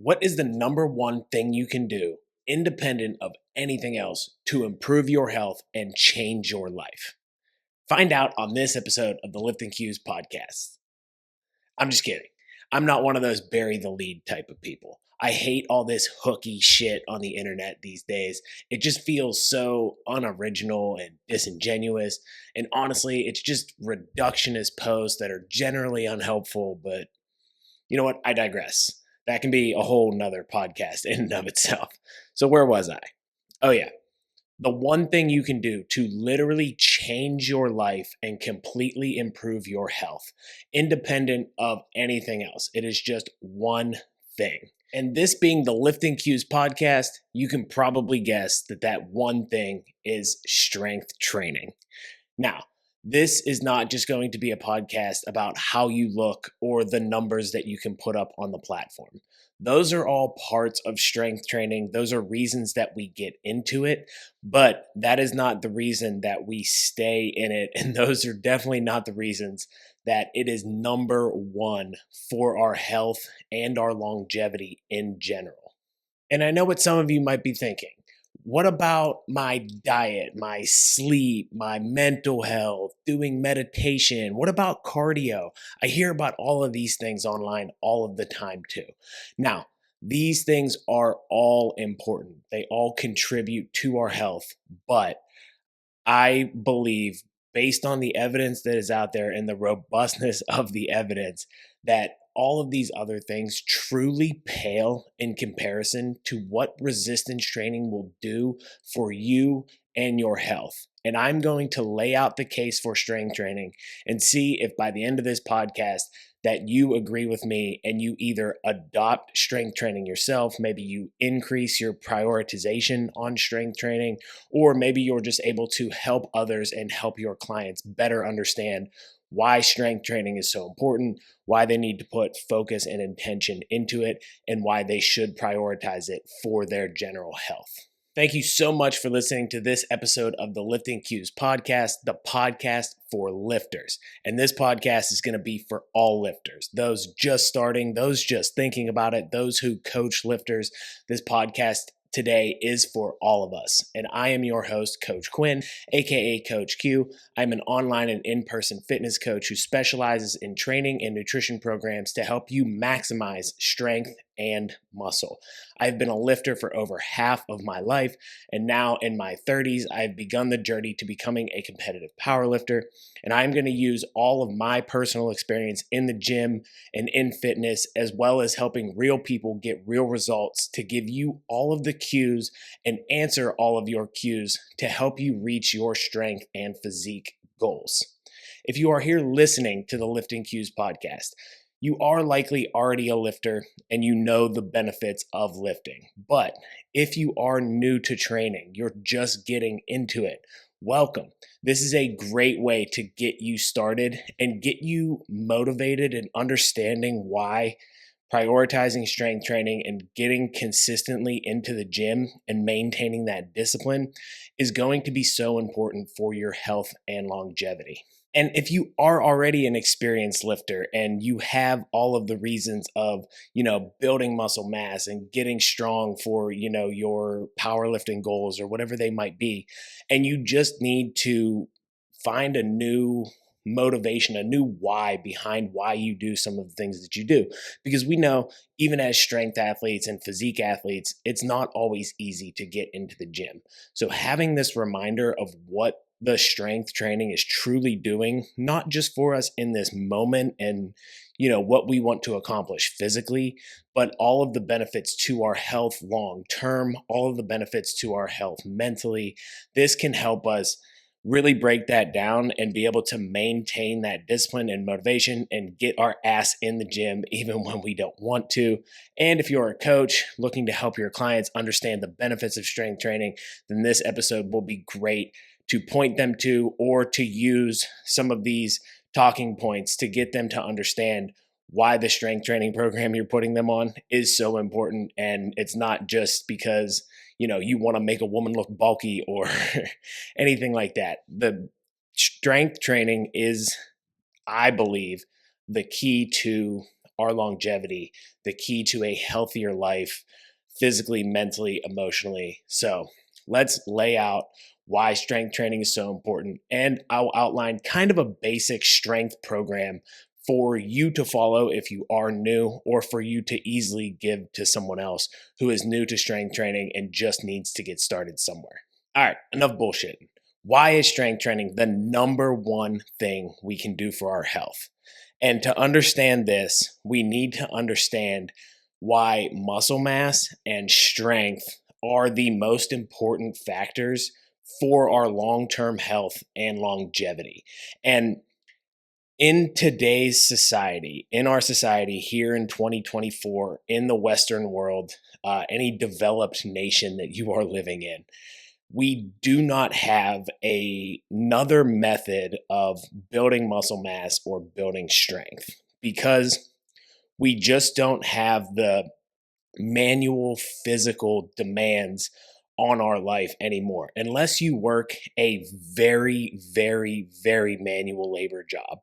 What is the number one thing you can do, independent of anything else, to improve your health and change your life? Find out on this episode of the Lifting Cues podcast. I'm just kidding. I'm not one of those bury the lead type of people. I hate all this hooky shit on the internet these days. It just feels so unoriginal and disingenuous. And honestly, it's just reductionist posts that are generally unhelpful, but you know what? I digress. That can be a whole nother podcast in and of itself. So where was I? Oh yeah. The one thing you can do to literally change your life and completely improve your health, independent of anything else. It is just one thing. And this being the Lifting Cues podcast, you can probably guess that that one thing is strength training. Now, this is not just going to be a podcast about how you look or the numbers that you can put up on the platform. Those are all parts of strength training. Those are reasons that we get into it, but that is not the reason that we stay in it. And those are definitely not the reasons that it is number one for our health and our longevity in general. And I know what some of you might be thinking. What about my diet, my sleep, my mental health, doing meditation? What about cardio? I hear about all of these things online all of the time too. Now, these things are all important. They all contribute to our health, but I believe, based on the evidence that is out there and the robustness of the evidence, that all of these other things truly pale in comparison to what resistance training will do for you and your health. And I'm going to lay out the case for strength training and see if by the end of this podcast that you agree with me and you either adopt strength training yourself, maybe you increase your prioritization on strength training, or maybe you're just able to help others and help your clients better understand why strength training is so important, why they need to put focus and intention into it, and why they should prioritize it for their general health. Thank you so much for listening to this episode of the Lifting Cues podcast, the podcast for lifters. And this podcast is going to be for all lifters, those just starting, those just thinking about it, those who coach lifters. This podcast today is for all of us. And I am your host, Coach Quinn, aka Coach Q. I'm an online and in-person fitness coach who specializes in training and nutrition programs to help you maximize strength and muscle. I've been a lifter for over half of my life, and now in my 30s, I've begun the journey to becoming a competitive powerlifter, and I'm going to use all of my personal experience in the gym and in fitness, as well as helping real people get real results, to give you all of the cues and answer all of your cues to help you reach your strength and physique goals. If you are here listening to the Lifting Cues podcast, you are likely already a lifter and you know the benefits of lifting. But if you are new to training, you're just getting into it, welcome. This is a great way to get you started and get you motivated and understanding why prioritizing strength training and getting consistently into the gym and maintaining that discipline is going to be so important for your health and longevity. And if you are already an experienced lifter and you have all of the reasons of, building muscle mass and getting strong for, your powerlifting goals or whatever they might be, and you just need to find a new motivation, a new why behind why you do some of the things that you do. Because we know, even as strength athletes and physique athletes, it's not always easy to get into the gym. So having this reminder of what the strength training is truly doing, not just for us in this moment and, what we want to accomplish physically, but all of the benefits to our health long term, all of the benefits to our health mentally. This can help us really break that down and be able to maintain that discipline and motivation and get our ass in the gym even when we don't want to. And if you're a coach looking to help your clients understand the benefits of strength training, then this episode will be great to point them to, or to use some of these talking points to get them to understand why the strength training program you're putting them on is so important. And it's not just because you want to make a woman look bulky or anything like that. The strength training is, I believe, the key to our longevity, the key to a healthier life, physically, mentally, emotionally. So let's lay out why strength training is so important. And I'll outline kind of a basic strength program for you to follow if you are new, or for you to easily give to someone else who is new to strength training and just needs to get started somewhere. All right, enough bullshitting. Why is strength training the number one thing we can do for our health? And to understand this, we need to understand why muscle mass and strength are the most important factors for our long term health and longevity. And in today's society, in our society here in 2024, in the Western world, any developed nation that you are living in, we do not have another method of building muscle mass or building strength, because we just don't have the manual physical demands on our life anymore, unless you work a very, very, very manual labor job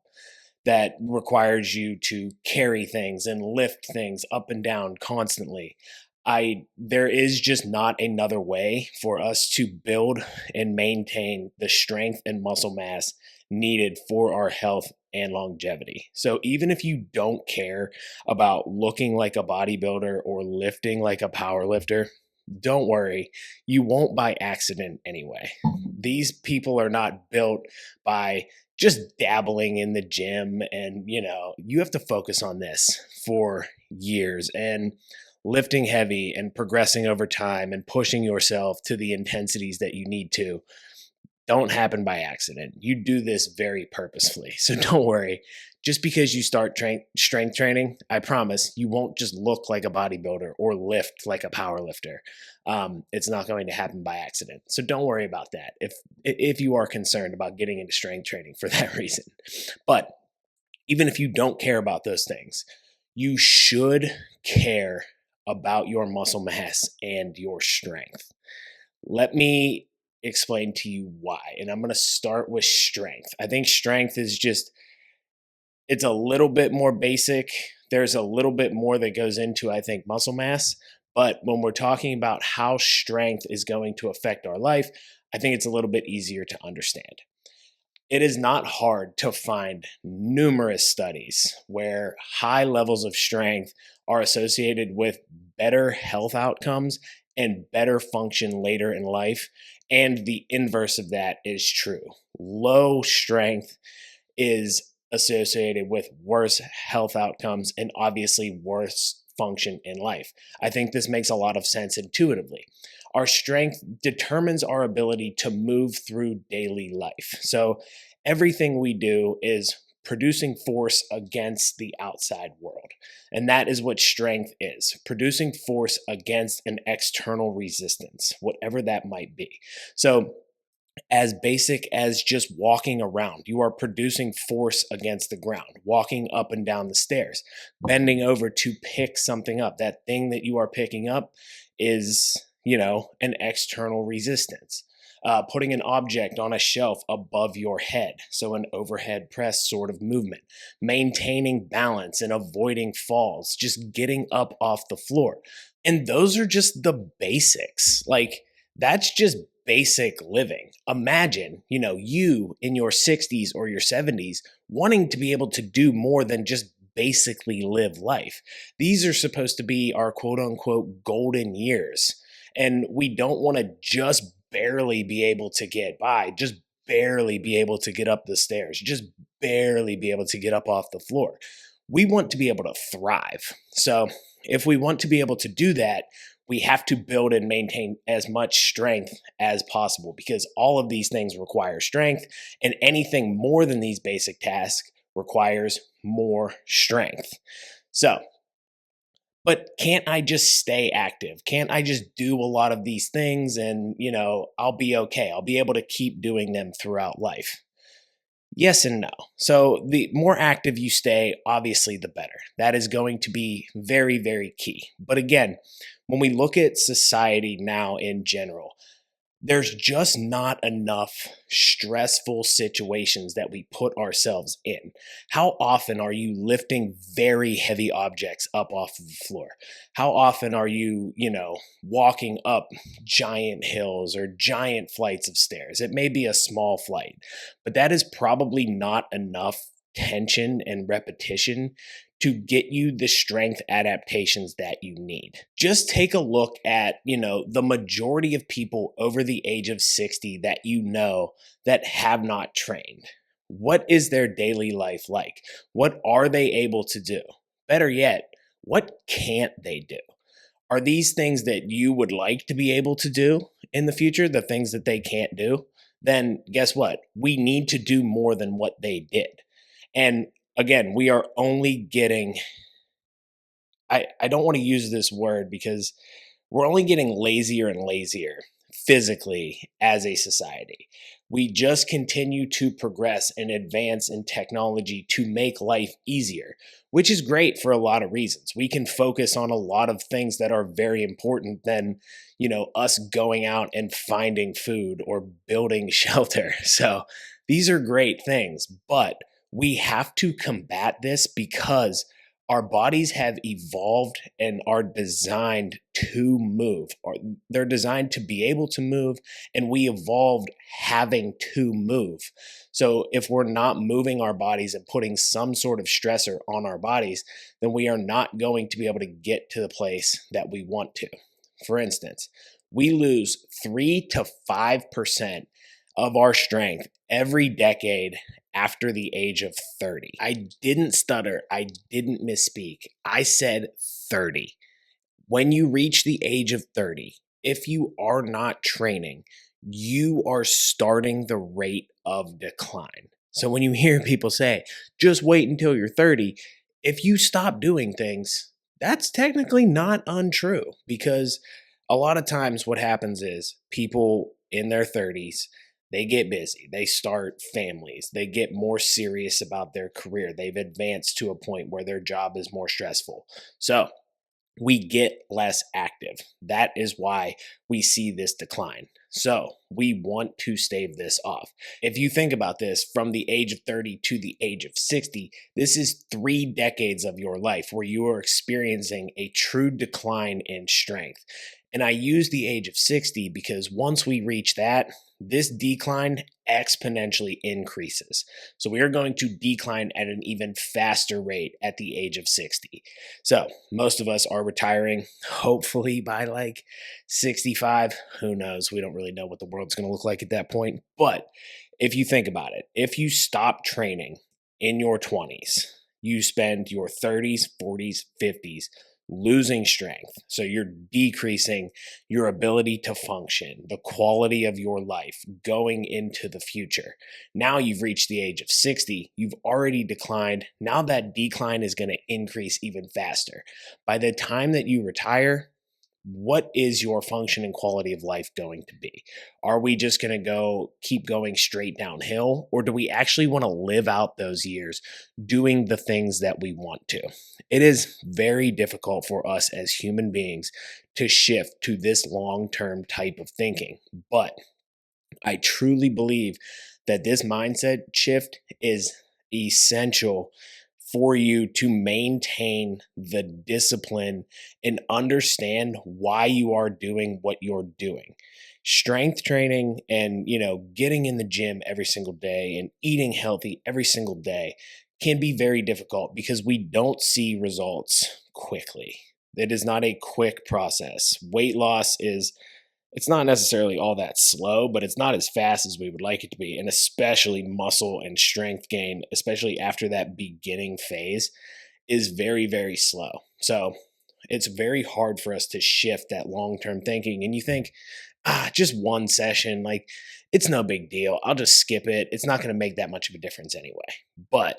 that requires you to carry things and lift things up and down constantly. There is just not another way for us to build and maintain the strength and muscle mass needed for our health and longevity. So even if you don't care about looking like a bodybuilder or lifting like a power lifter, don't worry, you won't by accident anyway. These people are not built by just dabbling in the gym, and you have to focus on this for years, and lifting heavy and progressing over time and pushing yourself to the intensities that you need to don't happen by accident. You do this very purposefully. So don't worry. Just because you start strength training, I promise you won't just look like a bodybuilder or lift like a power lifter. It's not going to happen by accident. So don't worry about that if you are concerned about getting into strength training for that reason. But even if you don't care about those things, you should care about your muscle mass and your strength. Let me explain to you why. And I'm going to start with strength. I think strength is it's a little bit more basic. There's a little bit more that goes into, I think, muscle mass. But when we're talking about how strength is going to affect our life, I think it's a little bit easier to understand. It is not hard to find numerous studies where high levels of strength are associated with better health outcomes and better function later in life. And the inverse of that is true. Low strength is associated with worse health outcomes and obviously worse function in life. I think this makes a lot of sense intuitively. Our strength determines our ability to move through daily life. So everything we do is producing force against the outside world. And that is what strength is, producing force against an external resistance, whatever that might be. So as basic as just walking around, you are producing force against the ground, walking up and down the stairs, bending over to pick something up. That thing that you are picking up is, an external resistance. Putting an object on a shelf above your head, so an overhead press sort of movement, maintaining balance and avoiding falls, just getting up off the floor. And those are just the basics. Like, that's just basic living. Imagine, you in your 60s or your 70s wanting to be able to do more than just basically live life. These are supposed to be our quote unquote golden years. And we don't want to just barely be able to get by, just barely be able to get up the stairs, just barely be able to get up off the floor. We want to be able to thrive. So if we want to be able to do that, we have to build and maintain as much strength as possible, because all of these things require strength, and anything more than these basic tasks requires more strength. So, but can't I just stay active? Can't I just do a lot of these things and, I'll be okay? I'll be able to keep doing them throughout life. Yes and no. So the more active you stay, obviously the better. That is going to be very, very key. But again, when we look at society now in general, There's just not enough stressful situations that we put ourselves in. How often are you lifting very heavy objects up off of the floor? How often are you, walking up giant hills or giant flights of stairs? It may be a small flight, but that is probably not enough tension and repetition to get you the strength adaptations that you need. Just take a look at, the majority of people over the age of 60 that that have not trained. What is their daily life like? What are they able to do? Better yet, what can't they do? Are these things that you would like to be able to do in the future, the things that they can't do? Then guess what? We need to do more than what they did. And again, we are only getting, I don't want to use this word because we're only getting lazier and lazier physically as a society. We just continue to progress and advance in technology to make life easier, which is great for a lot of reasons. We can focus on a lot of things that are very important than, us going out and finding food or building shelter. So these are great things, but we have to combat this because our bodies have evolved and are designed to move, or they're designed to be able to move, and we evolved having to move. So if we're not moving our bodies and putting some sort of stressor on our bodies, then we are not going to be able to get to the place that we want to. For instance, we lose 3 to 5% of our strength every decade after the age of 30. I didn't stutter. I didn't misspeak. I said 30. When you reach the age of 30, if you are not training, you are starting the rate of decline. So when you hear people say, just wait until you're 30, if you stop doing things, that's technically not untrue, because a lot of times what happens is people in their 30s, they get busy, they start families, they get more serious about their career, they've advanced to a point where their job is more stressful. So we get less active. That is why we see this decline. So we want to stave this off. If you think about this, from the age of 30 to the age of 60, this is 3 decades of your life where you are experiencing a true decline in strength. And I use the age of 60 because once we reach that, this decline exponentially increases. So we are going to decline at an even faster rate at the age of 60. So most of us are retiring, hopefully by like 65. Who knows? We don't really know what the world's going to look like at that point. But if you think about it, if you stop training in your 20s, you spend your 30s, 40s, 50s losing strength. So you're decreasing your ability to function, the quality of your life going into the future. Now you've reached the age of 60, you've already declined. Now that decline is going to increase even faster. By the time that you retire, what is your function and quality of life going to be? Are we just going to keep going straight downhill, or do we actually want to live out those years doing the things that we want to? It is very difficult for us as human beings to shift to this long-term type of thinking, but I truly believe that this mindset shift is essential for you to maintain the discipline and understand why you are doing what you're doing. Strength training and, getting in the gym every single day and eating healthy every single day can be very difficult because we don't see results quickly. It is not a quick process. Weight loss it's not necessarily all that slow, but it's not as fast as we would like it to be. And especially muscle and strength gain, especially after that beginning phase, is very, very slow. So it's very hard for us to shift that long-term thinking. And you think, just one session, like it's no big deal. I'll just skip it. It's not going to make that much of a difference anyway. But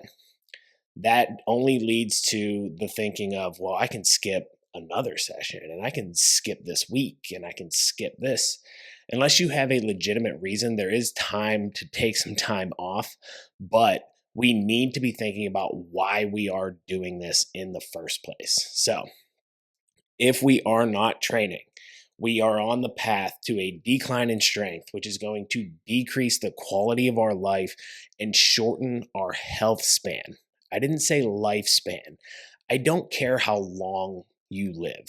that only leads to the thinking of, well, I can skip another session and I can skip this week and I can skip this. Unless you have a legitimate reason, there is time to take some time off, but we need to be thinking about why we are doing this in the first place. So if we are not training, we are on the path to a decline in strength, which is going to decrease the quality of our life and shorten our health span. I didn't say lifespan. I don't care how long you live.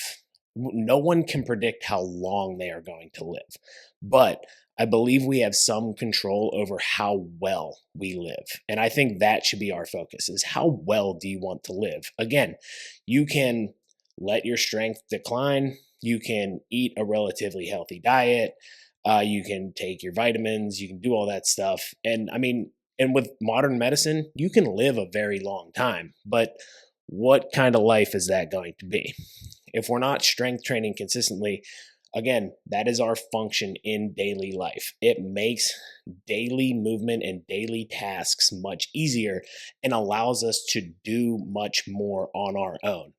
No one can predict how long they are going to live. But I believe we have some control over how well we live. And I think that should be our focus is how well do you want to live? Again, you can let your strength decline. You can eat a relatively healthy diet. You can take your vitamins. You can do all that stuff. And I mean, and with modern medicine, you can live a very long time. But what kind of life is that going to be? If we're not strength training consistently, again, that is our function in daily life. It makes daily movement and daily tasks much easier and allows us to do much more on our own.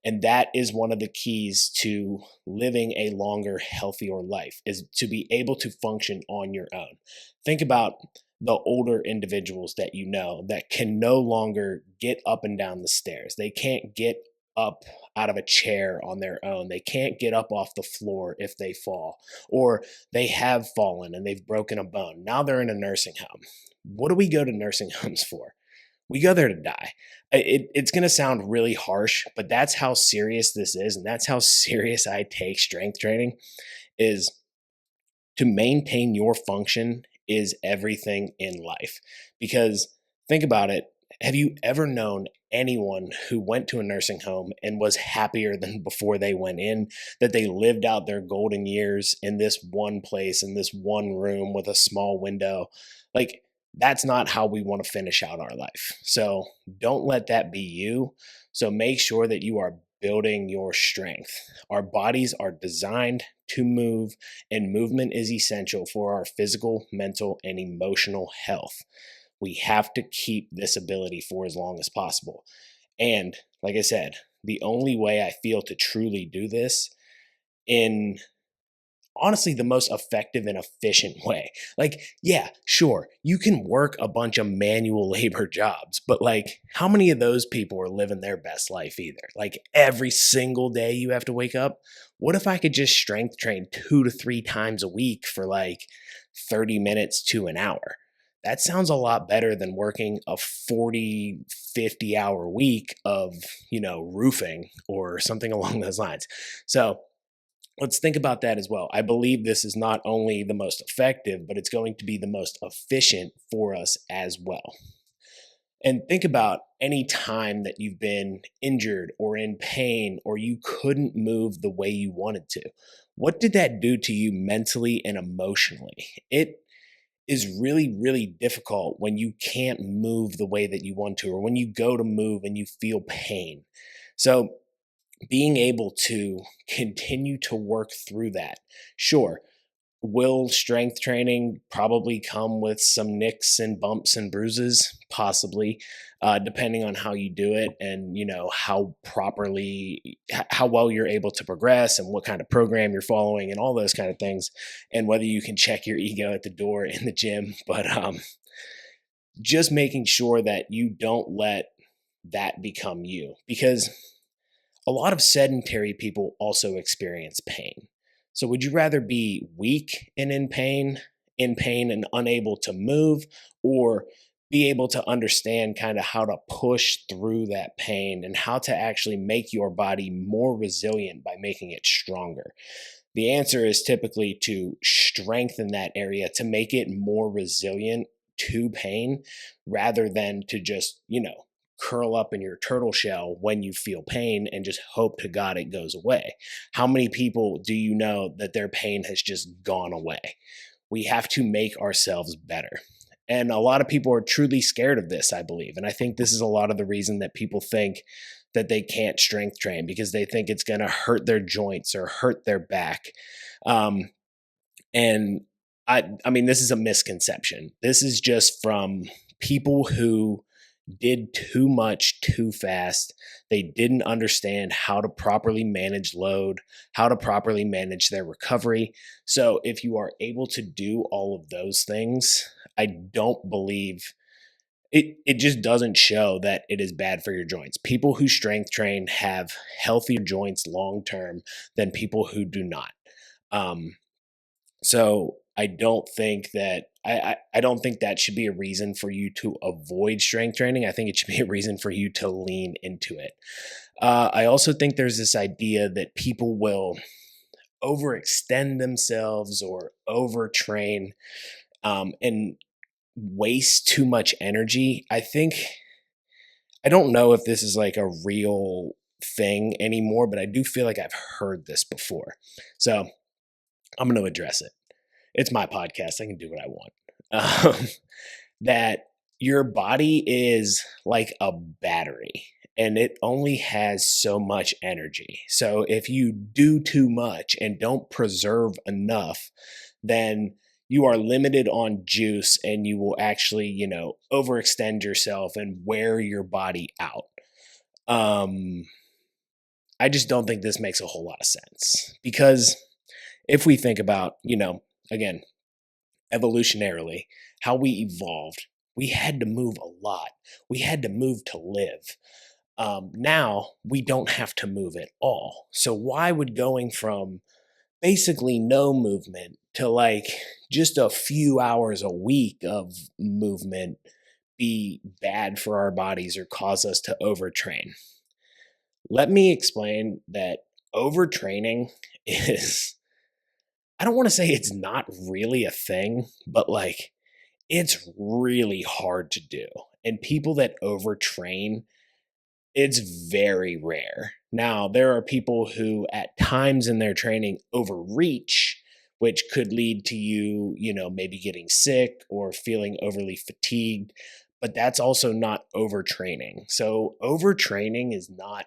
And that is one of the keys to living a longer, healthier life is to be able to function on your own. Think about the older individuals that you know that can no longer get up and down the stairs. They can't get up out of a chair on their own. They can't get up off the floor if they fall, or they have fallen and they've broken a bone. Now they're in a nursing home. What do we go to nursing homes for? We go there to die. It's going to sound really harsh, but that's how serious this is. And that's how serious I take strength training is to maintain your function is everything in life. Because think about it. Have you ever known anyone who went to a nursing home and was happier than before they went in, that they lived out their golden years in this one place, in this one room with a small window? Like, that's not how we want to finish out our life. So don't let that be you. So make sure that you are building your strength. Our bodies are designed to move, and movement is essential for our physical, mental, and emotional health. We have to keep this ability for as long as possible. And like I said, the only way I feel to truly do this in honestly the most effective and efficient way. Like, yeah, sure, you can work a bunch of manual labor jobs, but like, how many of those people are living their best life either? Like, every single day you have to wake up. What if I could just strength train 2 to 3 times a week for like 30 minutes to an hour? That sounds a lot better than working a 40, 50 hour week of, roofing or something along those lines. So, let's think about that as well. I believe this is not only the most effective, but it's going to be the most efficient for us as well. And think about any time that you've been injured or in pain or you couldn't move the way you wanted to. What did that do to you mentally and emotionally? It is really, really difficult when you can't move the way that you want to, or when you go to move and you feel pain. So, being able to continue to work through that. Sure, will strength training probably come with some nicks and bumps and bruises? Possibly, depending on how you do it and how well you're able to progress and what kind of program you're following and all those kind of things, and whether you can check your ego at the door in the gym. But just making sure that you don't let that become you, because a lot of sedentary people also experience pain. So would you rather be weak and in pain and unable to move, or be able to understand kind of how to push through that pain and how to actually make your body more resilient by making it stronger? The answer is typically to strengthen that area to make it more resilient to pain rather than to just, curl up in your turtle shell when you feel pain and just hope to God it goes away. How many people do you know that their pain has just gone away? We have to make ourselves better. And a lot of people are truly scared of this, I believe. And I think this is a lot of the reason that people think that they can't strength train, because they think it's going to hurt their joints or hurt their back. And I mean, this is a misconception. This is just from people who did too much too fast. They didn't understand how to properly manage load, how to properly manage their recovery. So if you are able to do all of those things, I don't believe it just doesn't show that it is bad for your joints. People who strength train have healthier joints long term than people who do not. So I don't think that I don't think that should be a reason for you to avoid strength training. I think it should be a reason for you to lean into it. I also think there's this idea that people will overextend themselves or overtrain and waste too much energy. I don't know if this is like a real thing anymore, but I do feel like I've heard this before. So I'm going to address it. It's my podcast. I can do what I want. That your body is like a battery and it only has so much energy. So if you do too much and don't preserve enough, then you are limited on juice and you will actually, overextend yourself and wear your body out. Um, I just don't think this makes a whole lot of sense because if we think about, again, evolutionarily, how we evolved, we had to move a lot. We had to move to live. Now we don't have to move at all. So why would going from basically no movement to like just a few hours a week of movement be bad for our bodies or cause us to overtrain? Let me explain that overtraining is, I don't want to say it's not really a thing, but like it's really hard to do. And people that overtrain, it's very rare. Now, there are people who at times in their training overreach, which could lead to you, maybe getting sick or feeling overly fatigued, but that's also not overtraining. So, overtraining is not,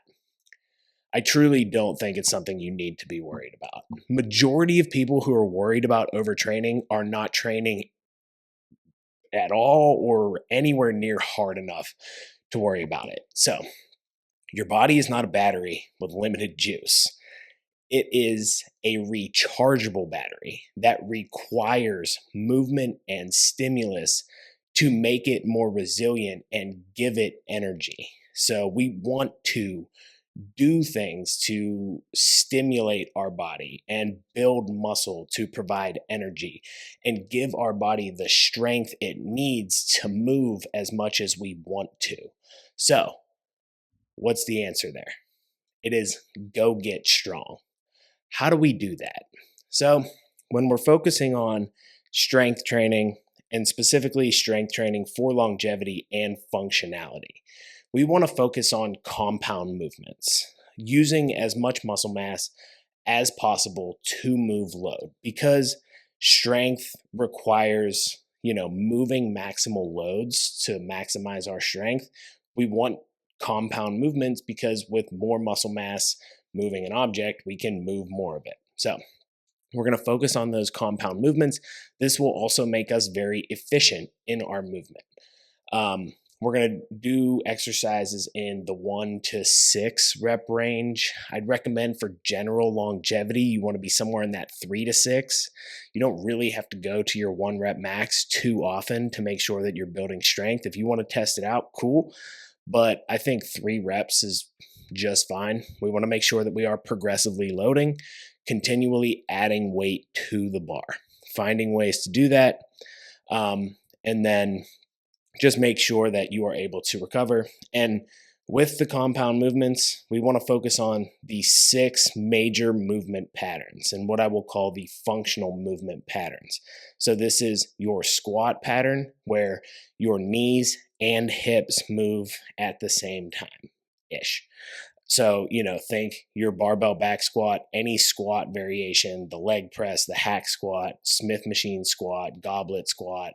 I truly don't think it's something you need to be worried about. Majority of people who are worried about overtraining are not training at all or anywhere near hard enough to worry about it. So, your body is not a battery with limited juice. It is a rechargeable battery that requires movement and stimulus to make it more resilient and give it energy. So, we want to do things to stimulate our body and build muscle to provide energy and give our body the strength it needs to move as much as we want to. So, what's the answer there? It is go get strong. How do we do that? So, when we're focusing on strength training and specifically strength training for longevity and functionality, we want to focus on compound movements, using as much muscle mass as possible to move load because strength requires, moving maximal loads to maximize our strength. We want compound movements because with more muscle mass moving an object, we can move more of it. So, we're going to focus on those compound movements. This will also make us very efficient in our movement. We're going to do exercises in the 1 to 6 rep range. I'd recommend for general longevity, you want to be somewhere in that 3 to 6. You don't really have to go to your 1 rep max too often to make sure that you're building strength. If you want to test it out, cool. But I think 3 reps is just fine. We want to make sure that we are progressively loading, continually adding weight to the bar, finding ways to do that. And then just make sure that you are able to recover. And with the compound movements, we want to focus on the 6 major movement patterns and what I will call the functional movement patterns. So this is your squat pattern where your knees and hips move at the same time ish. So, think your barbell back squat, any squat variation, the leg press, the hack squat, Smith machine squat, goblet squat,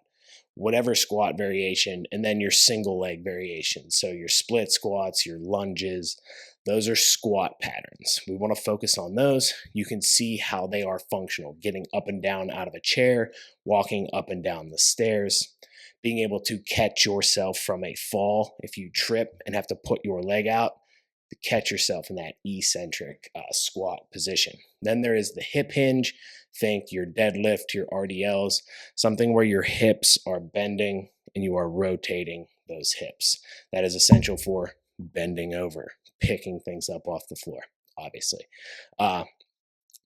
whatever squat variation, and then your single leg variation. So your split squats, your lunges, those are squat patterns. We want to focus on those. You can see how they are functional, getting up and down out of a chair, walking up and down the stairs, being able to catch yourself from a fall if you trip and have to put your leg out, to catch yourself in that eccentric squat position. Then there is the hip hinge. Think your deadlift, your RDLs, something where your hips are bending and you are rotating those hips. That is essential for bending over, picking things up off the floor, obviously.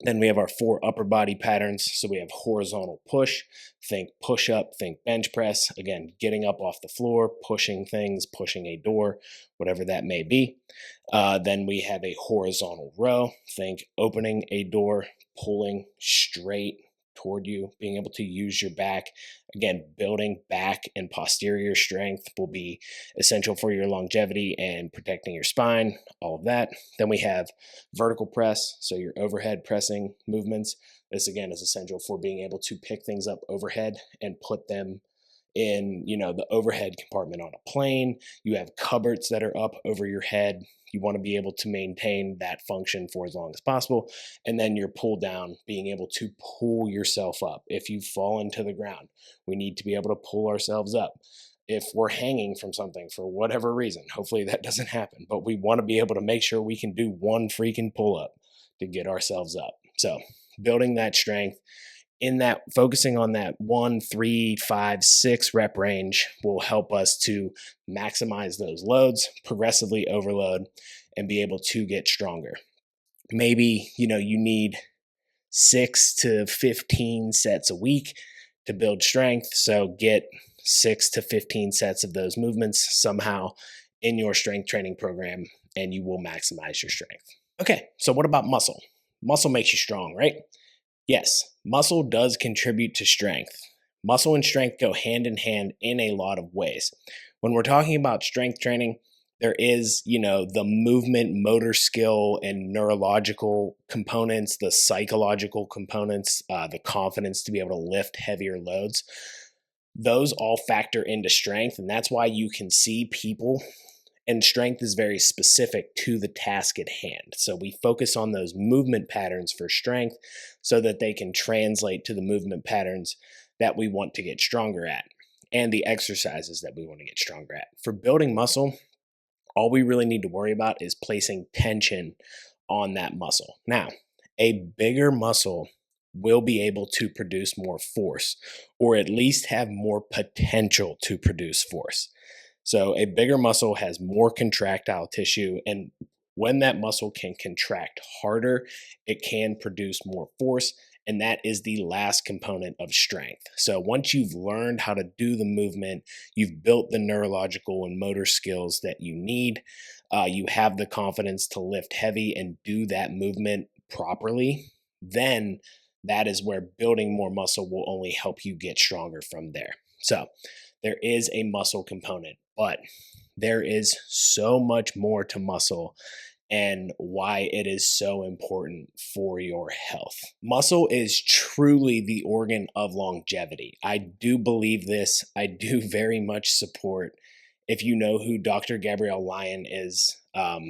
Then we have our 4 upper body patterns. So we have horizontal push, think push up, think bench press. Again, getting up off the floor, pushing things, pushing a door, whatever that may be. Then we have a horizontal row, think opening a door, pulling straight toward you, being able to use your back. Again, building back and posterior strength will be essential for your longevity and protecting your spine, all of that. Then we have vertical press, so your overhead pressing movements. This again is essential for being able to pick things up overhead and put them in, the overhead compartment on a plane. You have cupboards that are up over your head. You want to be able to maintain that function for as long as possible. And then your pull down, being able to pull yourself up. If you fall into the ground, we need to be able to pull ourselves up. If we're hanging from something for whatever reason, hopefully that doesn't happen, but we want to be able to make sure we can do one freaking pull up to get ourselves up. So building that strength, in that, focusing on that 1, 3, 5, 6 rep range will help us to maximize those loads, progressively overload, and be able to get stronger. Maybe, you need 6 to 15 sets a week to build strength. So get 6 to 15 sets of those movements somehow in your strength training program, and you will maximize your strength. Okay, so what about muscle? Muscle makes you strong, right? Yes, muscle does contribute to strength. Muscle and strength go hand in hand in a lot of ways. When we're talking about strength training, there is, the movement, motor skill, and neurological components, the psychological components, the confidence to be able to lift heavier loads. Those all factor into strength, and that's why you can see people, and strength is very specific to the task at hand. So we focus on those movement patterns for strength so that they can translate to the movement patterns that we want to get stronger at and the exercises that we want to get stronger at. For building muscle, all we really need to worry about is placing tension on that muscle. Now, a bigger muscle will be able to produce more force, or at least have more potential to produce force. So a bigger muscle has more contractile tissue, and when that muscle can contract harder, it can produce more force, and that is the last component of strength. So once you've learned how to do the movement, you've built the neurological and motor skills that you need, you have the confidence to lift heavy and do that movement properly, then that is where building more muscle will only help you get stronger from there. So there is a muscle component, but there is so much more to muscle and why it is so important for your health. Muscle is truly the organ of longevity. I do believe this. I do very much support. If you know who Dr. Gabrielle Lyon is,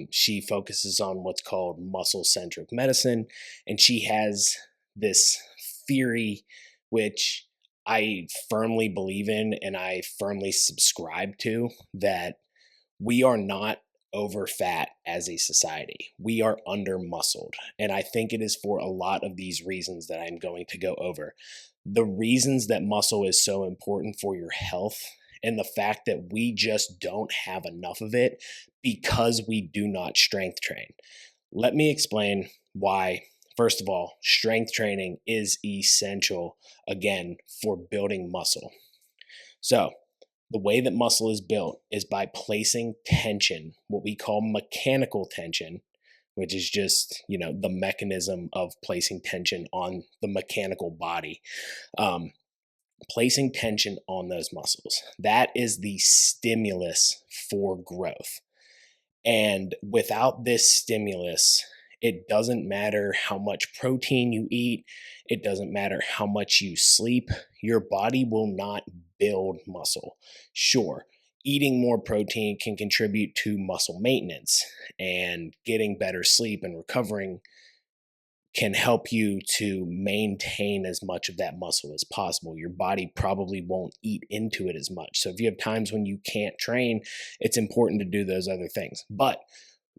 she focuses on what's called muscle-centric medicine, and she has this theory which I firmly believe in and I firmly subscribe to, that we are not over fat as a society. We are under muscled. And I think it is for a lot of these reasons that I'm going to go over. The reasons that muscle is so important for your health, and the fact that we just don't have enough of it because we do not strength train. Let me explain why. First of all, strength training is essential, again, for building muscle. So the way that muscle is built is by placing tension, what we call mechanical tension, which is just, the mechanism of placing tension on the mechanical body. Placing tension on those muscles. That is the stimulus for growth. And without this stimulus, it doesn't matter how much protein you eat. It doesn't matter how much you sleep. Your body will not build muscle. Sure, eating more protein can contribute to muscle maintenance, and getting better sleep and recovering can help you to maintain as much of that muscle as possible. Your body probably won't eat into it as much. So if you have times when you can't train, it's important to do those other things. But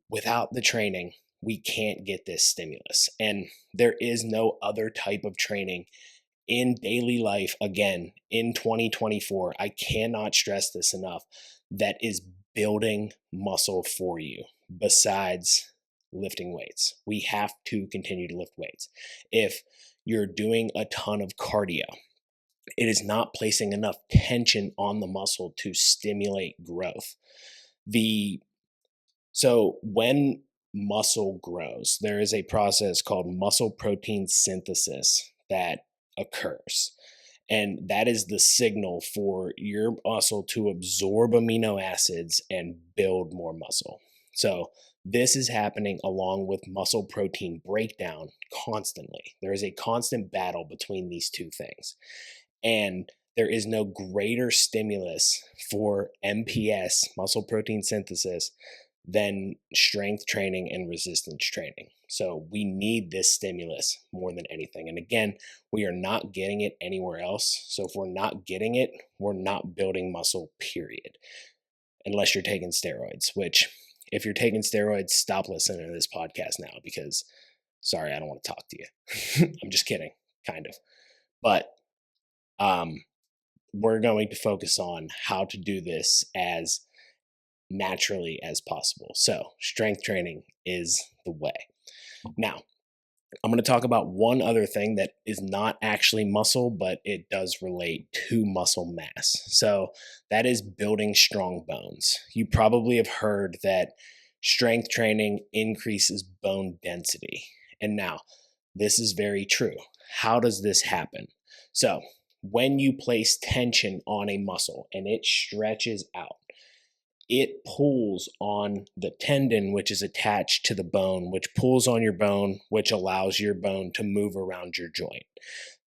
without the training, we can't get this stimulus. And there is no other type of training in daily life, again, in 2024, I cannot stress this enough, that is building muscle for you besides lifting weights. We have to continue to lift weights. If you're doing a ton of cardio, it is not placing enough tension on the muscle to stimulate growth. So when muscle grows, there is a process called muscle protein synthesis that occurs. And that is the signal for your muscle to absorb amino acids and build more muscle. So this is happening along with muscle protein breakdown constantly. There is a constant battle between these two things. And there is no greater stimulus for MPS, muscle protein synthesis, than strength training and resistance training. So we need this stimulus more than anything. And again, we are not getting it anywhere else. So if we're not getting it, we're not building muscle, period. Unless you're taking steroids, which if you're taking steroids, stop listening to this podcast now because, sorry, I don't want to talk to you. I'm just kidding, kind of. But we're going to focus on how to do this as naturally as possible. So strength training is the way. Now, I'm going to talk about one other thing that is not actually muscle, but it does relate to muscle mass. So that is building strong bones. You probably have heard that strength training increases bone density. And now, this is very true. How does this happen? So when you place tension on a muscle and it stretches out, it pulls on the tendon, which is attached to the bone, which pulls on your bone, which allows your bone to move around your joint.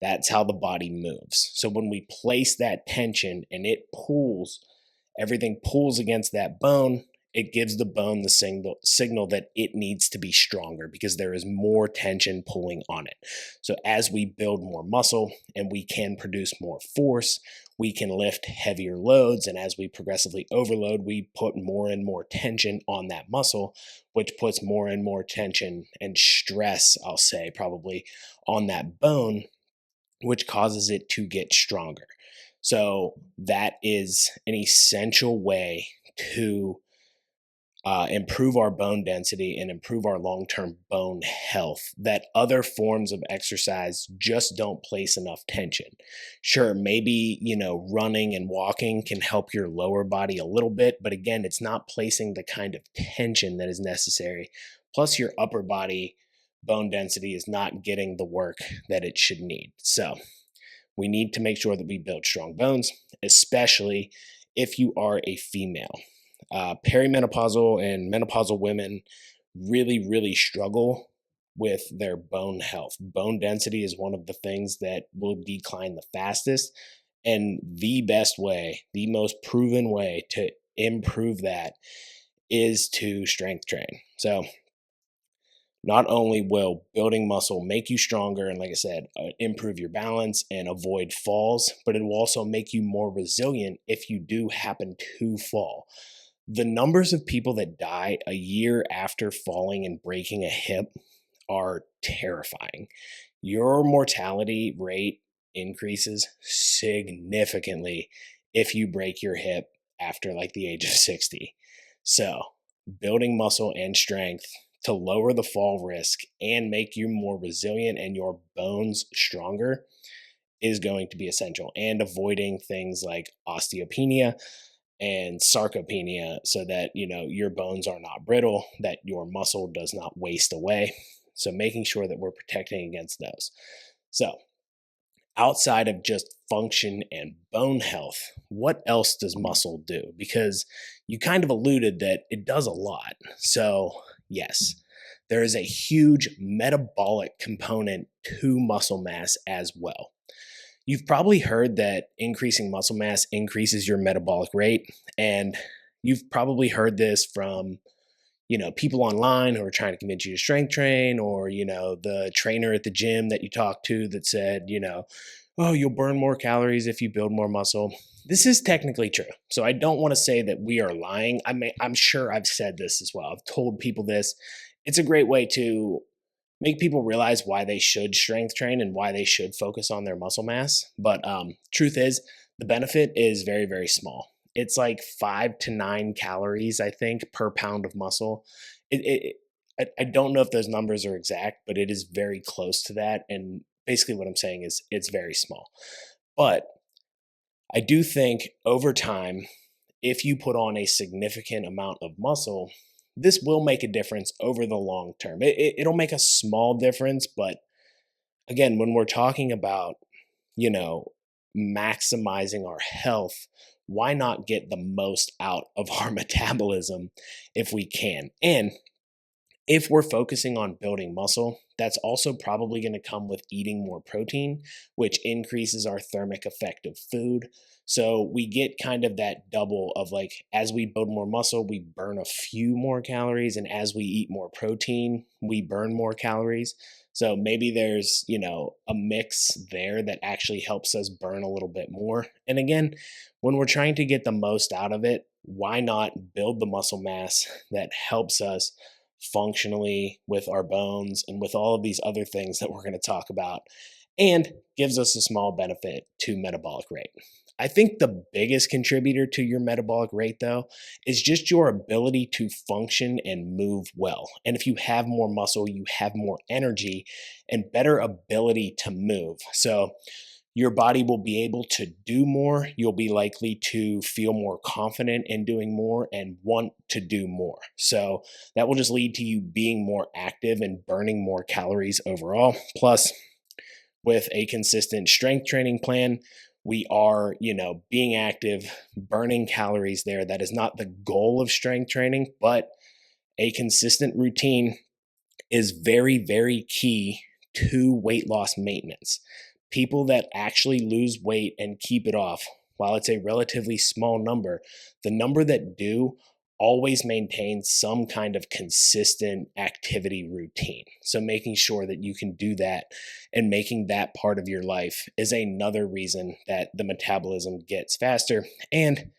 That's how the body moves. So when we place that tension and it pulls, everything pulls against that bone, it gives the bone the signal that it needs to be stronger because there is more tension pulling on it. So as we build more muscle and we can produce more force, we can lift heavier loads. And as we progressively overload, we put more and more tension on that muscle, which puts more and more tension and stress, I'll say probably, on that bone, which causes it to get stronger. So that is an essential way to improve our bone density and improve our long-term bone health that other forms of exercise just don't place enough tension. Sure, maybe, running and walking can help your lower body a little bit, but again, it's not placing the kind of tension that is necessary. Plus, your upper body bone density is not getting the work that it should need. So we need to make sure that we build strong bones, especially if you are a female. Perimenopausal and menopausal women really, really struggle with their bone health. Bone density is one of the things that will decline the fastest. And the best way, the most proven way to improve that is to strength train. So not only will building muscle make you stronger and, like I said, improve your balance and avoid falls, but it will also make you more resilient if you do happen to fall. The numbers of people that die a year after falling and breaking a hip are terrifying. Your mortality rate increases significantly if you break your hip after like the age of 60. So, building muscle and strength to lower the fall risk and make you more resilient and your bones stronger is going to be essential, and avoiding things like osteopenia and sarcopenia so that your bones are not brittle, that your muscle does not waste away. So making sure that we're protecting against those. So outside of just function and bone health, what else does muscle do? Because you kind of alluded that it does a lot. So yes, there is a huge metabolic component to muscle mass as well. You've probably heard that increasing muscle mass increases your metabolic rate. And you've probably heard this from, people online who are trying to convince you to strength train, or, the trainer at the gym that you talked to that said, oh, you'll burn more calories if you build more muscle. This is technically true. So I don't want to say that we are lying. I'm sure I've said this as well. I've told people this. It's a great way to make people realize why they should strength train and why they should focus on their muscle mass. But truth is, the benefit is very, very small. It's like 5 to 9 calories, I think, per pound of muscle. I don't know if those numbers are exact, but it is very close to that. And basically, what I'm saying is it's very small. But I do think over time, if you put on a significant amount of muscle, this will make a difference over the long term. It'll make a small difference, but again, when we're talking about, you know, maximizing our health, why not get the most out of our metabolism if we can? And if we're focusing on building muscle, that's also probably going to come with eating more protein, which increases our thermic effect of food. So we get kind of that double of like, as we build more muscle, we burn a few more calories. And as we eat more protein, we burn more calories. So maybe there's, a mix there that actually helps us burn a little bit more. And again, when we're trying to get the most out of it, why not build the muscle mass that helps us functionally with our bones and with all of these other things that we're going to talk about, and gives us a small benefit to metabolic rate. I think the biggest contributor to your metabolic rate, though, is just your ability to function and move well. And if you have more muscle, you have more energy and better ability to move. So your body will be able to do more. You'll be likely to feel more confident in doing more and want to do more. So that will just lead to you being more active and burning more calories overall. Plus, with a consistent strength training plan, we are, being active, burning calories there. That is not the goal of strength training, but a consistent routine is very, very key to weight loss maintenance. People that actually lose weight and keep it off, while it's a relatively small number, the number that do always maintain some kind of consistent activity routine. So making sure that you can do that and making that part of your life is another reason that the metabolism gets faster. And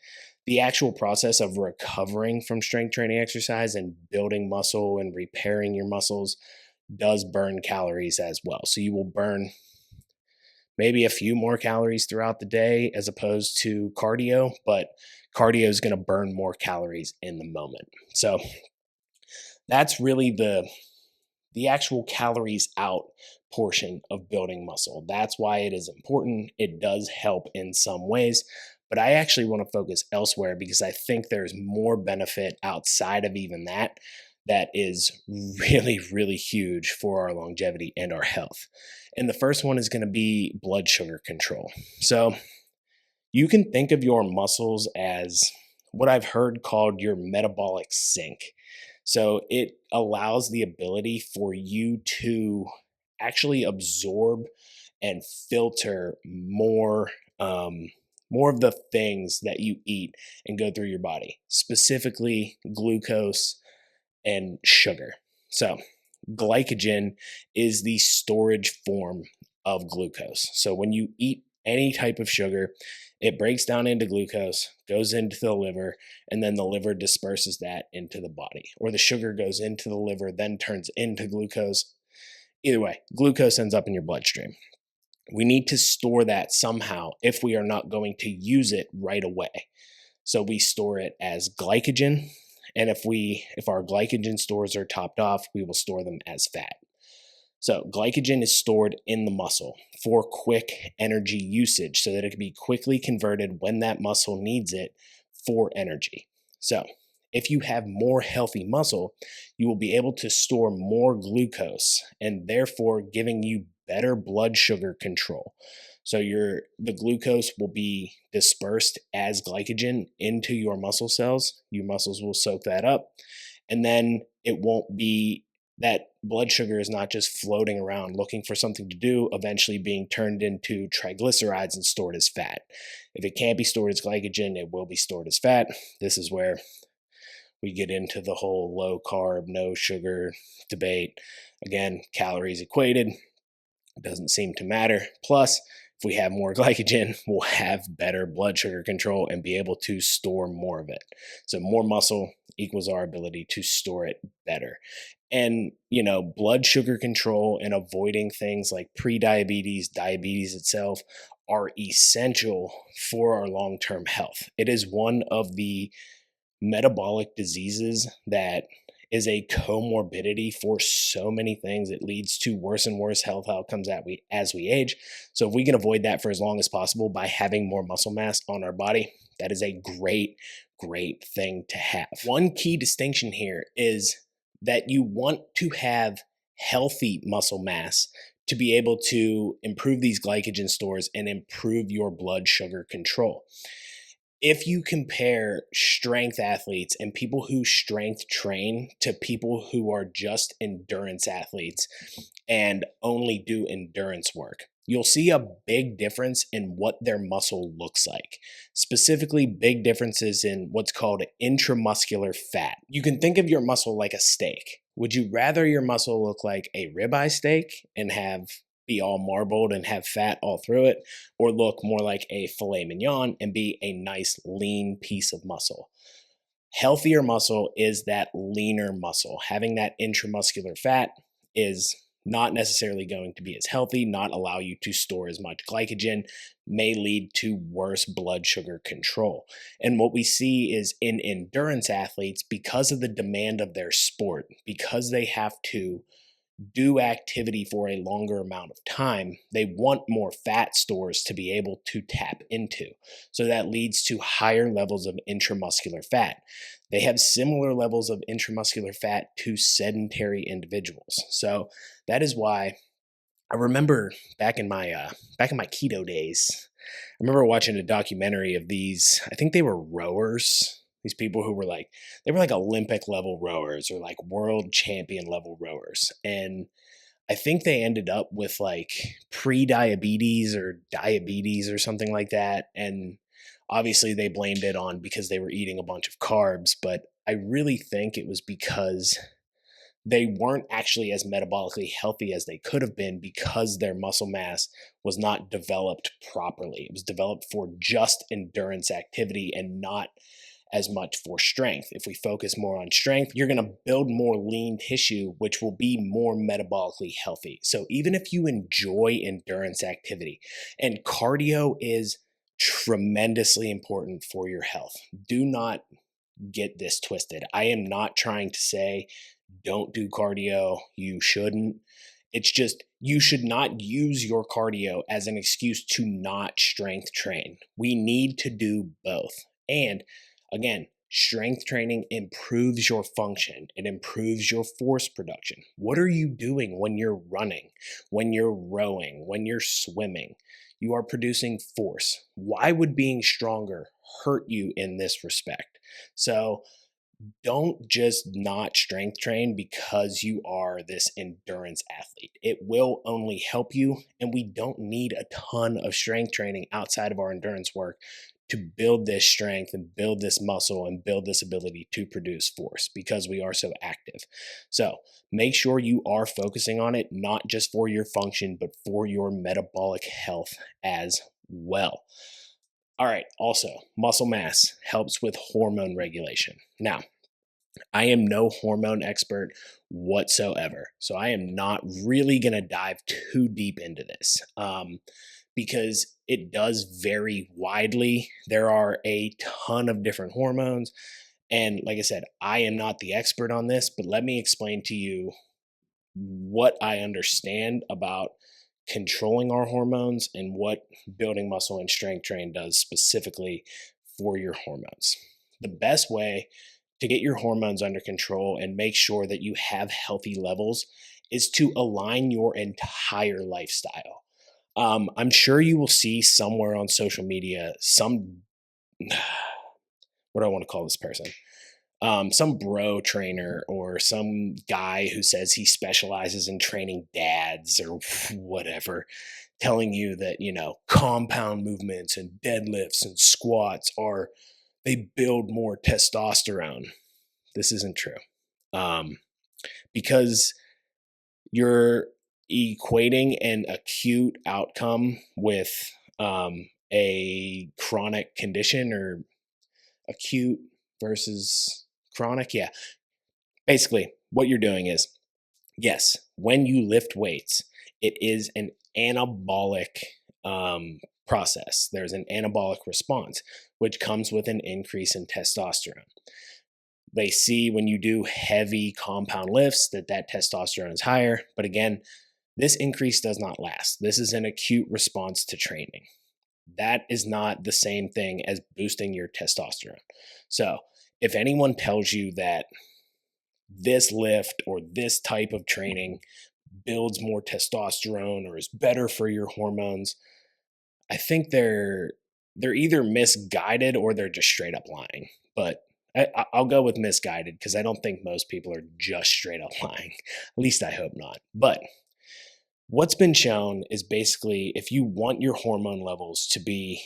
the actual process of recovering from strength training exercise and building muscle and repairing your muscles does burn calories as well. So you will burn maybe a few more calories throughout the day as opposed to cardio, but cardio is going to burn more calories in the moment. So that's really the actual calories out portion of building muscle. That's why it is important. It does help in some ways, but I actually want to focus elsewhere because I think there's more benefit outside of even that is really, really huge for our longevity and our health. And the first one is going to be blood sugar control. So you can think of your muscles as what I've heard called your metabolic sink. So it allows the ability for you to actually absorb and filter more of the things that you eat and go through your body, specifically glucose and sugar. So glycogen is the storage form of glucose. So when you eat any type of sugar, it breaks down into glucose, goes into the liver, and then the liver disperses that into the body. Or the sugar goes into the liver, then turns into glucose. Either way, glucose ends up in your bloodstream. We need to store that somehow if we are not going to use it right away. So we store it as glycogen. And if our glycogen stores are topped off, we will store them as fat. So glycogen is stored in the muscle for quick energy usage so that it can be quickly converted when that muscle needs it for energy. So if you have more healthy muscle, you will be able to store more glucose and therefore giving you better blood sugar control. So the glucose will be dispersed as glycogen into your muscle cells. Your muscles will soak that up. And then it won't be that blood sugar is not just floating around looking for something to do, eventually being turned into triglycerides and stored as fat. If it can't be stored as glycogen, it will be stored as fat. This is where we get into the whole low carb, no sugar debate. Again, calories equated. It doesn't seem to matter. Plus, if we have more glycogen, we'll have better blood sugar control and be able to store more of it. So more muscle equals our ability to store it better. And, blood sugar control and avoiding things like prediabetes, diabetes itself are essential for our long-term health. It is one of the metabolic diseases that is a comorbidity for so many things. It leads to worse and worse health outcomes as we age. So if we can avoid that for as long as possible by having more muscle mass on our body, that is a great thing to have. One key distinction here is that you want to have healthy muscle mass to be able to improve these glycogen stores and improve your blood sugar control. If you compare strength athletes and people who strength train to people who are just endurance athletes and only do endurance work, you'll see a big difference in what their muscle looks like. Specifically, big differences in what's called intramuscular fat. You can think of your muscle like a steak. Would you rather your muscle look like a ribeye steak and be all marbled and have fat all through it, or look more like a filet mignon and be a nice lean piece of muscle? Healthier muscle is that leaner muscle. Having that intramuscular fat is not necessarily going to be as healthy, not allow you to store as much glycogen, may lead to worse blood sugar control. And what we see is in endurance athletes, because of the demand of their sport, because they have to do activity for a longer amount of time, they want more fat stores to be able to tap into. So that leads to higher levels of intramuscular fat. They have similar levels of intramuscular fat to sedentary individuals. So that is why I remember back in my keto days, I remember watching a documentary of these, I think they were rowers. These people who were they were like Olympic level rowers or like world champion level rowers. And I think they ended up with like pre-diabetes or diabetes or something like that. And obviously they blamed it on because they were eating a bunch of carbs. But I really think it was because they weren't actually as metabolically healthy as they could have been because their muscle mass was not developed properly. It was developed for just endurance activity and not as much for strength. If we focus more on strength, you're going to build more lean tissue, which will be more metabolically healthy. So even if you enjoy endurance activity, and cardio is tremendously important for your health, do not get this twisted. I am not trying to say don't do cardio. You shouldn't. It's just you should not use your cardio as an excuse to not strength train. We need to do both. And again, strength training improves your function. It improves your force production. What are you doing when you're running, when you're rowing, when you're swimming? You are producing force. Why would being stronger hurt you in this respect? So don't just not strength train because you are this endurance athlete. It will only help you, and we don't need a ton of strength training outside of our endurance work to build this strength and build this muscle and build this ability to produce force because we are so active. So make sure you are focusing on it, not just for your function, but for your metabolic health as well. All right, also, muscle mass helps with hormone regulation. Now, I am no hormone expert whatsoever, so I am not really going to dive too deep into this because it does vary widely. There are a ton of different hormones, and like I said, I am not the expert on this, but let me explain to you what I understand about controlling our hormones and what building muscle and strength train does specifically for your hormones. The best way to get your hormones under control and make sure that you have healthy levels is to align your entire lifestyle. I'm sure you will see somewhere on social media what do I want to call this person? Some bro trainer or some guy who says he specializes in training dads or whatever, telling you that, compound movements and deadlifts and squats they build more testosterone. This isn't true. Because you're equating an acute outcome with a chronic condition, or acute versus chronic. Yeah. Basically, what you're doing is, yes, when you lift weights, it is an anabolic process. There's an anabolic response, which comes with an increase in testosterone. They see when you do heavy compound lifts that testosterone is higher. But again, this increase does not last. This is an acute response to training. That is not the same thing as boosting your testosterone. So if anyone tells you that this lift or this type of training builds more testosterone or is better for your hormones, I think they're either misguided or they're just straight up lying. But I'll go with misguided because I don't think most people are just straight up lying. At least I hope not. But what's been shown is basically if you want your hormone levels to be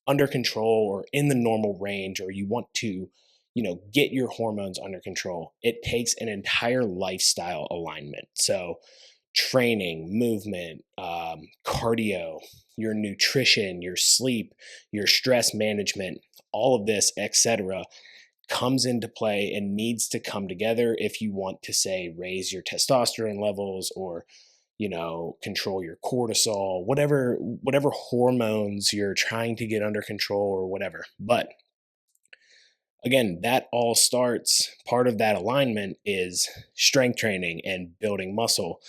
under control or in the normal range, or you want to, get your hormones under control, it takes an entire lifestyle alignment. So training, movement, cardio, your nutrition, your sleep, your stress management, all of this, etc., comes into play and needs to come together if you want to, say, raise your testosterone levels or control your cortisol, whatever hormones you're trying to get under control or whatever. But again, that all starts, part of that alignment is strength training and building muscle,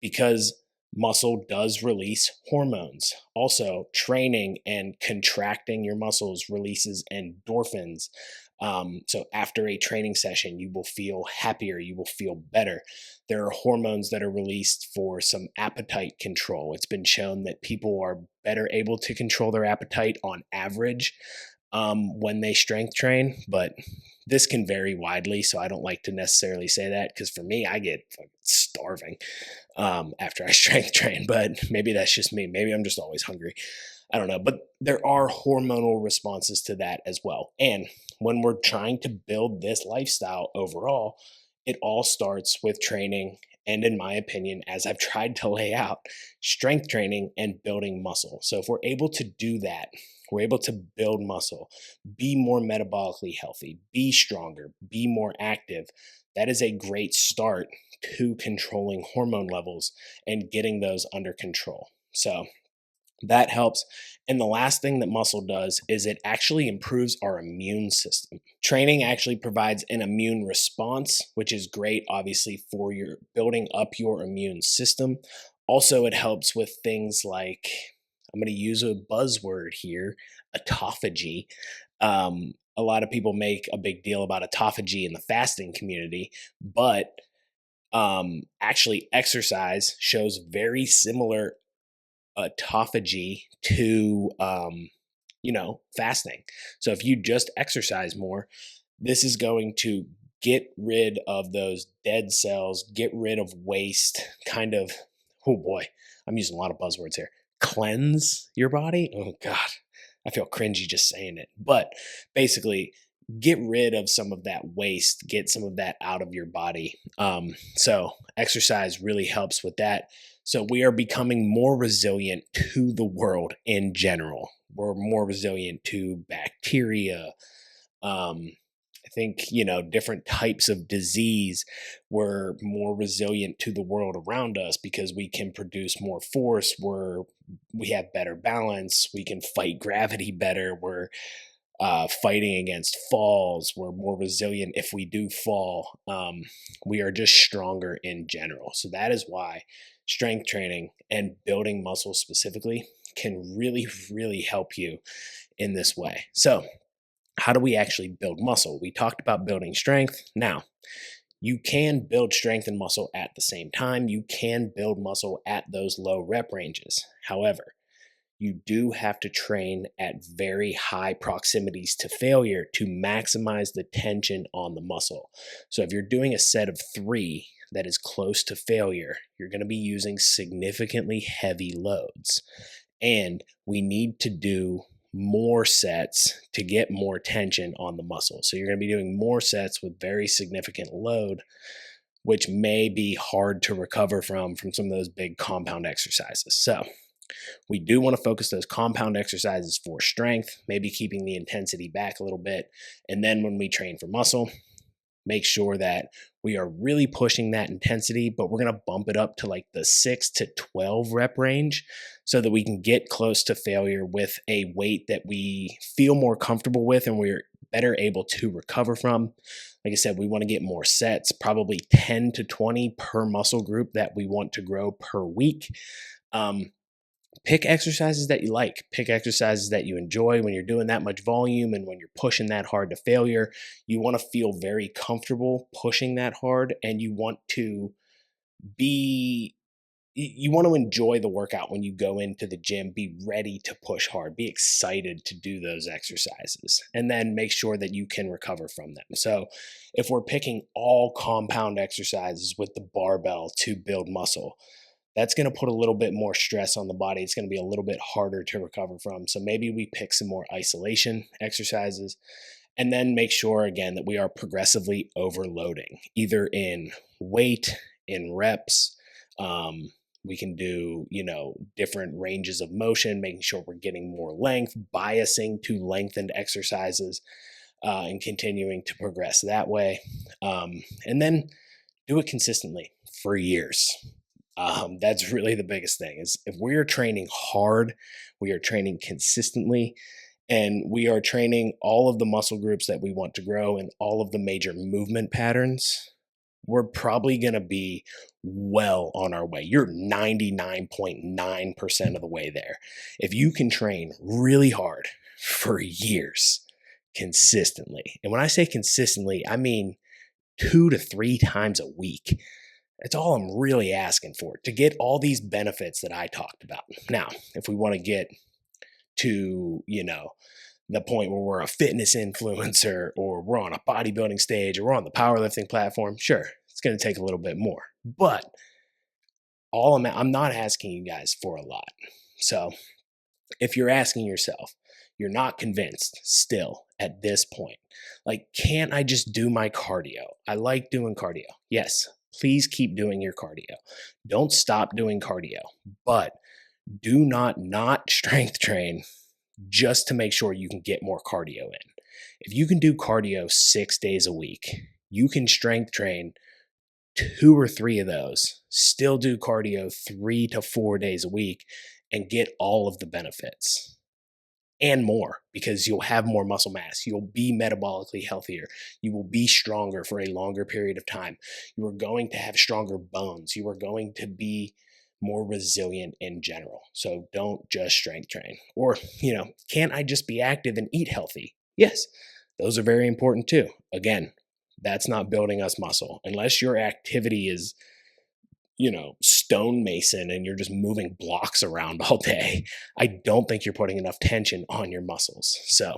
because muscle does release hormones. Also, training and contracting your muscles releases endorphins. So after a training session, you will feel happier, you will feel better. There are hormones that are released for some appetite control. It's been shown that people are better able to control their appetite on average when they strength train, but this can vary widely. So I don't like to necessarily say that, because for me, I get starving after I strength train, but maybe that's just me. Maybe I'm just always hungry. I don't know, but there are hormonal responses to that as well. And when we're trying to build this lifestyle overall, it all starts with training. And in my opinion, as I've tried to lay out, strength training and building muscle. So if we're able to do that, we're able to build muscle, be more metabolically healthy, be stronger, be more active. That is a great start to controlling hormone levels and getting those under control. So that helps. And the last thing that muscle does is it actually improves our immune system. Training actually provides an immune response, which is great, obviously, for your building up your immune system. Also, it helps with things like, I'm going to use a buzzword here, autophagy. A lot of people make a big deal about autophagy in the fasting community, but actually exercise shows very similar autophagy to fasting. So if you just exercise more, this is going to get rid of those dead cells, get rid of waste, kind of, oh boy, I'm using a lot of buzzwords here. Cleanse your body. Oh God, I feel cringy just saying it. But basically, get rid of some of that waste, get some of that out of your body. So exercise really helps with that. So we are becoming more resilient to the world in general. We're more resilient to bacteria. I think, different types of disease. We're more resilient to the world around us because we can produce more force. We have better balance. We can fight gravity better. We're fighting against falls. We're more resilient if we do fall. We are just stronger in general. So that is why strength training and building muscle specifically can really, really help you in this way. So how do we actually build muscle? We talked about building strength. Now, you can build strength and muscle at the same time. You can build muscle at those low rep ranges. However, you do have to train at very high proximities to failure to maximize the tension on the muscle. So if you're doing a set of 3 that is close to failure, you're going to be using significantly heavy loads. And we need to do more sets to get more tension on the muscle. So you're going to be doing more sets with very significant load, which may be hard to recover from some of those big compound exercises. So we do want to focus those compound exercises for strength, maybe keeping the intensity back a little bit. And then when we train for muscle, make sure that we are really pushing that intensity, but we're going to bump it up to like the 6 to 12 rep range so that we can get close to failure with a weight that we feel more comfortable with and we're better able to recover from. Like I said, we want to get more sets, probably 10 to 20 per muscle group that we want to grow per week. Pick exercises that you like. Pick exercises that you enjoy. When you're doing that much volume and when you're pushing that hard to failure, you want to feel very comfortable pushing that hard, and you want to be you want to enjoy the workout when you go into the gym. Be ready to push hard, be excited to do those exercises, and then make sure that you can recover from them. So if we're picking all compound exercises with the barbell to build muscle, that's going to put a little bit more stress on the body. It's going to be a little bit harder to recover from. So maybe we pick some more isolation exercises, and then make sure again that we are progressively overloading, either in weight, in reps. We can do, different ranges of motion, making sure we're getting more length, biasing to lengthened exercises, and continuing to progress that way. And then do it consistently for years. That's really the biggest thing, is if we are training hard, we are training consistently, and we are training all of the muscle groups that we want to grow and all of the major movement patterns, we're probably going to be well on our way. You're 99.9% of the way there. If you can train really hard for years consistently, and when I say consistently, I mean 2 to 3 times a week. That's all I'm really asking for, to get all these benefits that I talked about. Now, if we want to get to, the point where we're a fitness influencer, or we're on a bodybuilding stage, or we're on the powerlifting platform, sure, it's going to take a little bit more. But I'm not asking you guys for a lot. So if you're asking yourself, you're not convinced still at this point, like, can't I just do my cardio? I like doing cardio. Yes, please keep doing your cardio. Don't stop doing cardio, but do not strength train just to make sure you can get more cardio in. If you can do cardio 6 days a week, you can strength train 2 or 3 of those, still do cardio 3 to 4 days a week, and get all of the benefits and more, because you'll have more muscle mass. You'll be metabolically healthier. You will be stronger for a longer period of time. You are going to have stronger bones. You are going to be more resilient in general. So don't just strength train. Or, can't I just be active and eat healthy? Yes, those are very important too. Again, that's not building us muscle. Unless your activity is, stonemason and you're just moving blocks around all day, I don't think you're putting enough tension on your muscles. So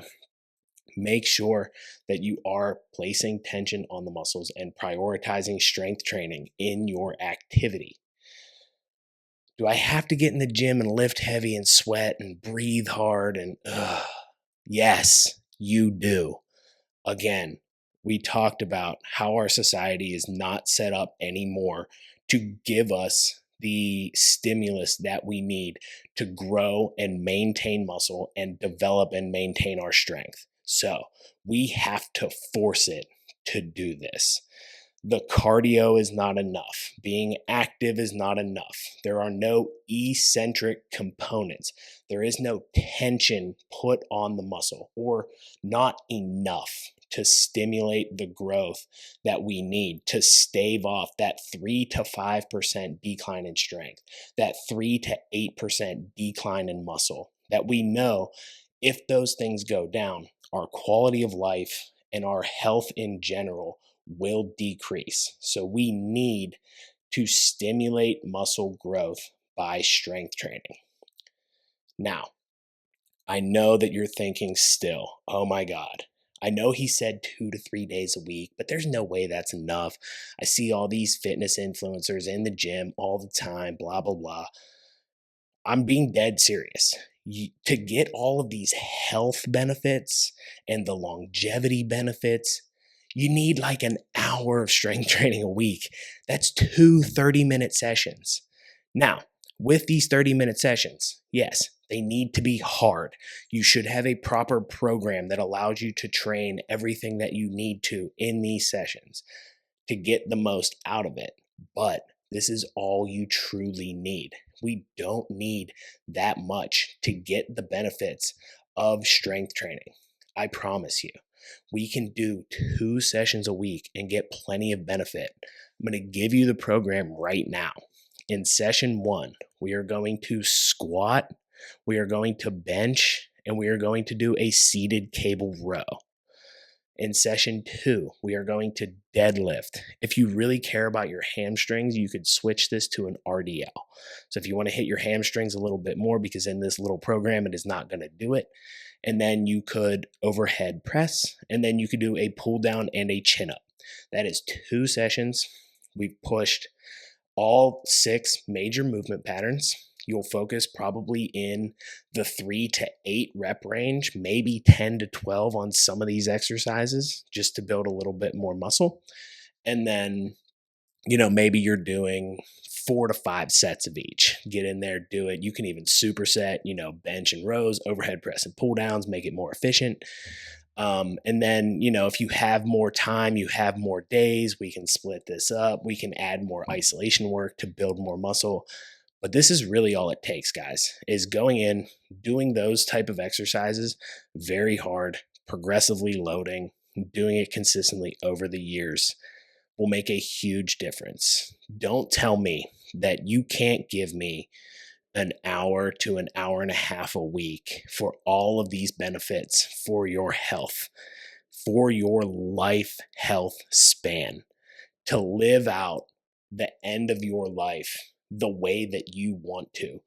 make sure that you are placing tension on the muscles and prioritizing strength training in your activity. Do I have to get in the gym and lift heavy and sweat and breathe hard? And yes, you do. Again, we talked about how our society is not set up anymore to give us the stimulus that we need to grow and maintain muscle and develop and maintain our strength. So we have to force it to do this. The cardio is not enough. Being active is not enough. There are no eccentric components. There is no tension put on the muscle, or not enough to stimulate the growth that we need to stave off that 3 to 5% decline in strength, that 3 to 8% decline in muscle, that we know if those things go down, our quality of life and our health in general will decrease. So we need to stimulate muscle growth by strength training. Now, I know that you're thinking still, oh my God, I know he said 2 to 3 days a week, but there's no way that's enough. I see all these fitness influencers in the gym all the time, blah, blah, blah. I'm being dead serious. To get all of these health benefits and the longevity benefits, you need like an hour of strength training a week. That's 2 30-minute sessions. Now, with these 30-minute sessions, yes, they need to be hard. You should have a proper program that allows you to train everything that you need to in these sessions to get the most out of it. But this is all you truly need. We don't need that much to get the benefits of strength training. I promise you. We can do 2 sessions a week and get plenty of benefit. I'm going to give you the program right now. In session 1, we are going to squat, we are going to bench, and we are going to do a seated cable row. In session 2, we are going to deadlift. If you really care about your hamstrings, you could switch this to an RDL. So if you want to hit your hamstrings a little bit more, because in this little program, it is not going to do it. And then you could overhead press, and then you could do a pull down and a chin up. That is 2 sessions. We've pushed all 6 major movement patterns. You'll focus probably in the 3 to 8 rep range, maybe 10 to 12 on some of these exercises, just to build a little bit more muscle. And then, maybe you're doing 4 to 5 sets of each. Get in there, do it. You can even superset, bench and rows, overhead press and pull downs, make it more efficient. And then, if you have more time, you have more days, we can split this up. We can add more isolation work to build more muscle. But this is really all it takes, guys, is going in, doing those type of exercises very hard, progressively loading, doing it consistently over the years will make a huge difference. Don't tell me that you can't give me an hour to an hour and a half a week for all of these benefits for your health, for your life health span, to live out the end of your life the way that you want to.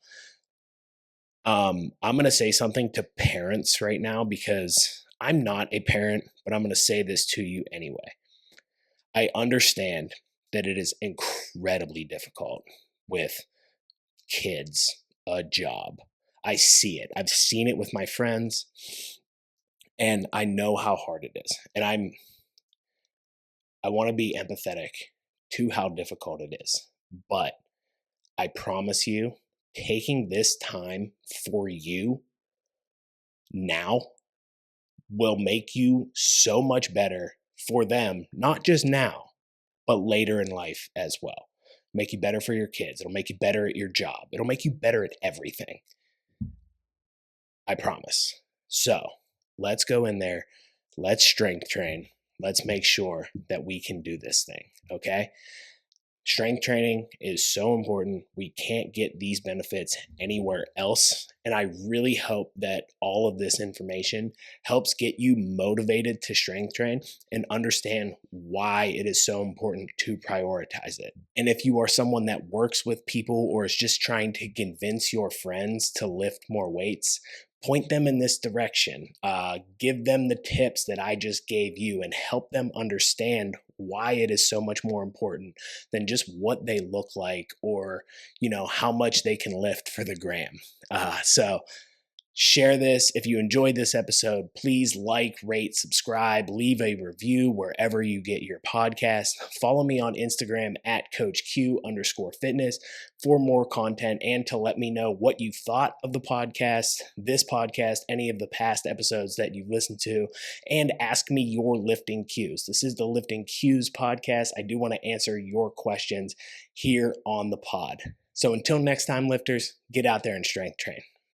I'm going to say something to parents right now because I'm not a parent, but I'm going to say this to you anyway. I understand that it is incredibly difficult with kids, a job. I see it. I've seen it with my friends, and I know how hard it is. And I want to be empathetic to how difficult it is. But I promise you, taking this time for you now will make you so much better for them, not just now, but later in life as well. Make you better for your kids. It'll make you better at your job. It'll make you better at everything. I promise. So let's go in there. Let's strength train. Let's make sure that we can do this thing. Okay. Strength training is so important. We can't get these benefits anywhere else. And I really hope that all of this information helps get you motivated to strength train and understand why it is so important to prioritize it. And if you are someone that works with people or is just trying to convince your friends to lift more weights, point them in this direction. Give them the tips that I just gave you and help them understand why it is so much more important than just what they look like or, how much they can lift for the gram. So share this. If you enjoyed this episode, please like, rate, subscribe, leave a review wherever you get your podcast. Follow me on Instagram at CoachQ_fitness for more content and to let me know what you thought of the podcast, this podcast, any of the past episodes that you've listened to, and ask me your lifting cues. This is the Lifting Cues podcast. I do want to answer your questions here on the pod. So until next time, lifters, get out there and strength train.